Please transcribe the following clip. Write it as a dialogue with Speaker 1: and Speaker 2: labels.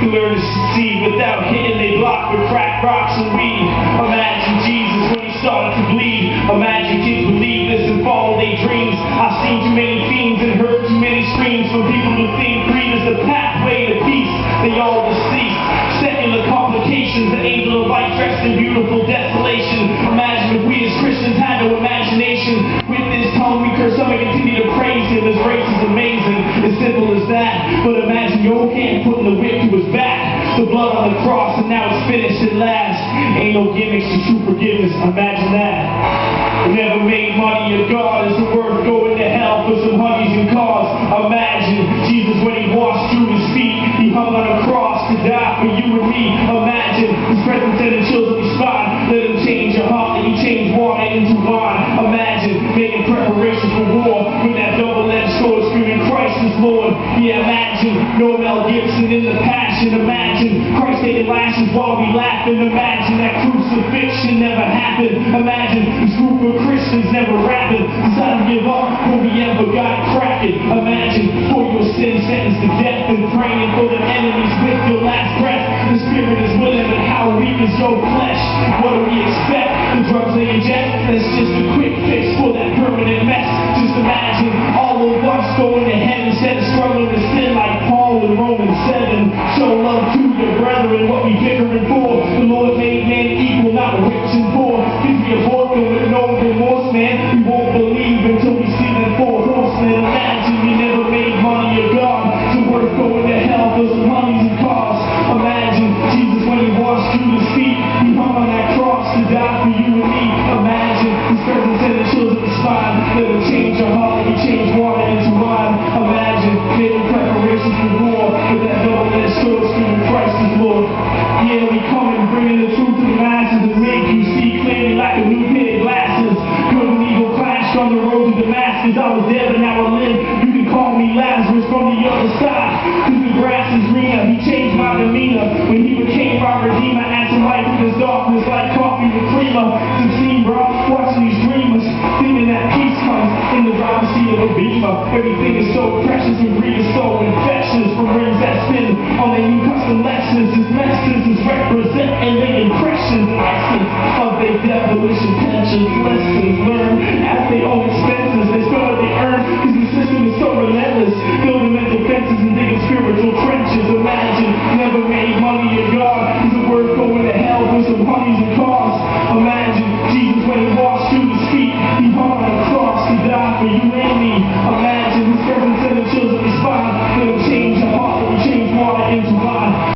Speaker 1: can learn to succeed without hitting they block with crack rocks and weed. Imagine Jesus when he started to bleed. Imagine kids believe this and follow their dreams. I've seen too many fiends and heard too many screams from people who think greed is the pathway to peace. They all deceased. Secular complications, the angel of light dressed in beautiful desolation. Imagine if we as Christians had no imagination. With this tongue we curse him and continue to praise him. His grace is amazing, as simple as that. But imagine your hand putting the whip to his back, the blood on the cross, and now it's finished at last. Ain't no gimmicks to true forgiveness, imagine that. Never made money a god, is it worth going to hell for some honeys and cars? Imagine Jesus when he washed through his feet, he hung on a cross to die for you and me. Imagine his presence sending chills up your spine. Let him change your heart, let him change water into wine. Imagine making preparations for war with that double-edged sword screaming Christ is Lord. Yeah, imagine no Mel Gibson in the passion. Imagine Christ taking lashes while we laughing. Imagine that crucifixion never happened. Imagine this group of Christians never rapping, decided to give up when we ever got cracking. Imagine for your sin sentenced to death and praying for the enemies with your last breath. The spirit is willing, but how weak is your flesh? What do we expect? The drugs they inject, that's just a quick fix for that permanent mess. Just imagine all of us going to heaven instead of struggling to sin like Paul in Romans 7. Show love to your brethren, what we bickering for. The Lord made man equal, not rich and poor. If we avoid them with no remorse, man, we won't believe until we see them four horsemen. Imagine you never made money a god, so worth going to hell for some honeys and cars. Imagine Jesus when he washed through his feet, he hung on that cross to die for you and me. Imagine his presence sending chills up the spine. Let him change your heart, let him change water into wine. Imagine making preparations for war with that double-edged sword screaming Christ is Lord. Yeah, we coming, bringing the truth to the masses and make you see clearly like a new pair of glasses. Good and evil clashed on the road to Damascus. I was dead, but now I live. You can call me Lazarus from the other side. Cause the grass is greener. He changed my demeanor when he became our redeemer. Adding light to this darkness like coffee with creamer. Some scene, bro, watching these dreamers, thinking that peace comes in the driver's seat of a Beamer. Everything is so precious and greed is so infectious. From rings that spin on their new custom lessons. His messages represent and their impressions and essence of their devilish intentions.